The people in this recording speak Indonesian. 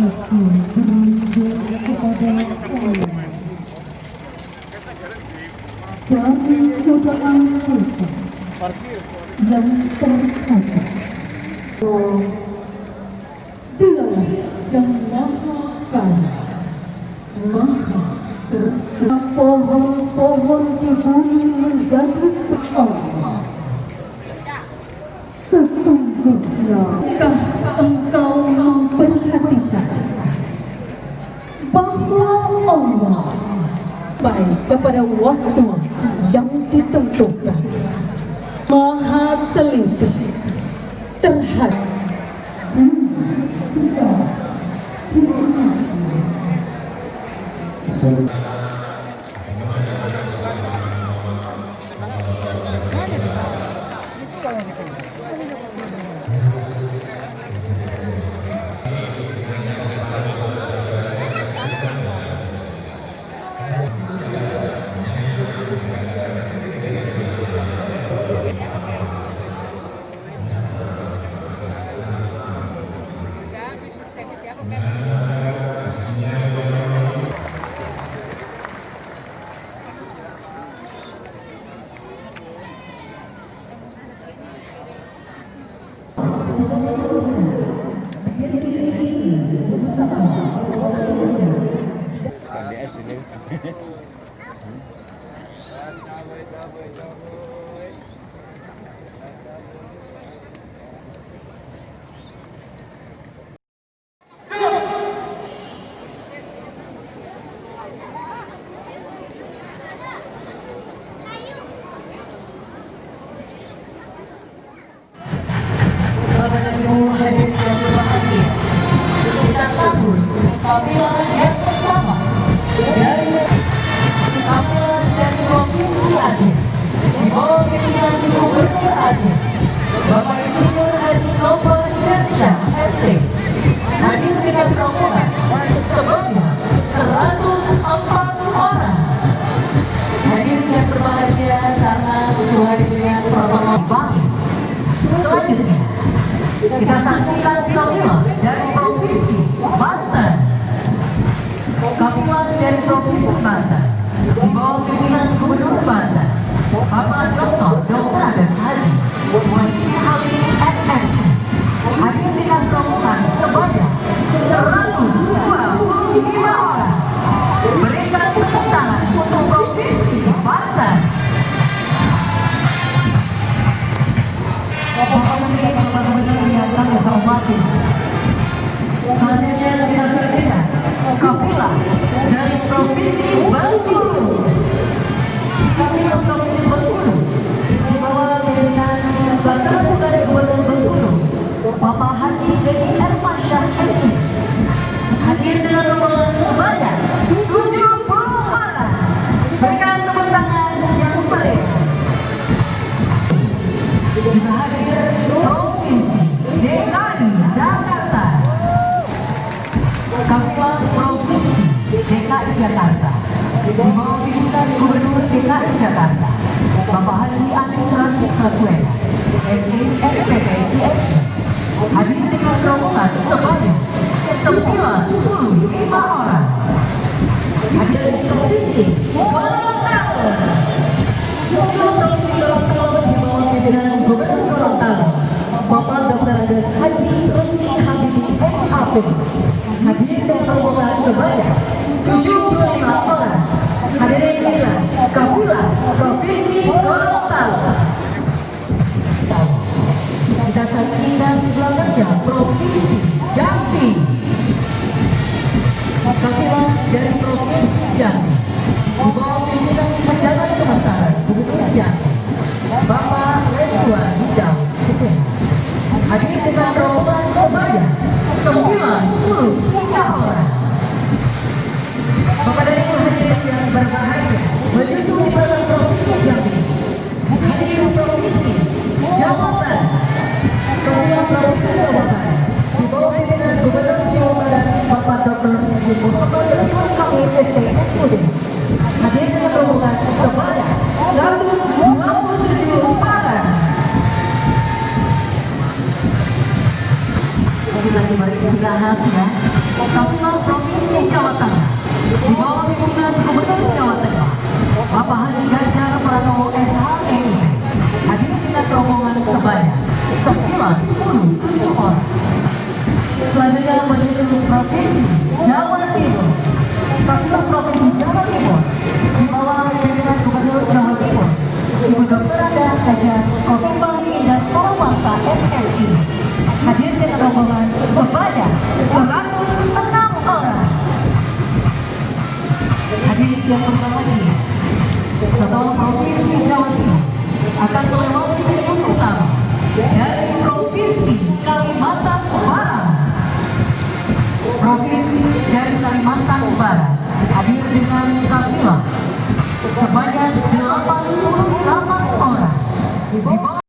aku beruntung kepada Allah dari godaan setan yang terkata. Oh, Dialah yang maha kaya, maha terkaya. Pohon-pohon di bumi menjadi Allah. Sesungguhnya, engkau memperhatikan bahwa Allah baik kepada waktu yang ditentukan, maha teliti terhadap kita sambut kafilah yang pertama dari kafilah dari Provinsi Aceh di bawah pimpinan Gubernur Aceh Bapak Insinyur Haji Novel Irasyah MT, hadir dengan rombongan sebanyak 140 orang. Hadirin yang berbahagia, karena sesuai dengan protokol Bali, selanjutnya kita saksikan kafilah dari Provinsi Banten. Kafilah dari Provinsi Banten di bawah pimpinan Gubernur Banten Bapak Dr. Andes Haji Muhyiddin Halim MSI, hadir dengan rombongan sebanyak 125 orang. Berikan tepuk tangan untuk Provinsi Banten. Bapak Menteri, Bapak Gubernur yang kami hormati, selanjutnya kita saksikan kafilah dari Provinsi Bengkulu. Kafilah Provinsi Bengkulu di bawah pimpinan Pelaksana Tugas Gubernur Bengkulu Bapak Haji Dedi Ermansyah SI, hadir dengan rombongan sebanyak 70 orang. Berikan tepuk tangan yang meriah. Juga hadir Provinsi DKI Jakarta. Kafilah Provinsi DKI Jakarta di bawah pimpinan Gubernur DKI Jakarta Bapak Haji Anies Rashid Baswedan SI NPP PhD, hadir dengan rombongan sebanyak 95 orang. Hadir dari Provinsi Gorontalo. Kafilah Provinsi Gorontalo di bawah pimpinan Gubernur Gorontalo Bapak Dr. Andes Haji Rusli Habibi MAP, hadir dengan rombongan sebanyak 75 orang. Hadirin, inilah kafilah Provinsi Gorontalo. Kita saksikan di belakangnya Provinsi Jambi. Kafilah dari Provinsi Jambi di bawah pimpinan pejabat sementara Gubernur Jambi Bapak Restuardi Daud Sukena, hadir dengan rombongan sebanyak 93 orang. Bapak dan Ibu hadirin yang berbahagia, menyusul di belakang Provinsi Jambi hadir Provinsi Jawa Barat. Kafilah Provinsi Jawa Barat di bawah pimpinan Gubernur Jawa Barat Bapak Dr. Haji Muhammad Ridwan Kamil yang berbahagia. Setelah Provinsi Jawa Timur akan melewati tribun utama dari Provinsi Kalimantan Barat. Provinsi dari Kalimantan Barat hadir dengan kafilah sebanyak 88 orang di bawah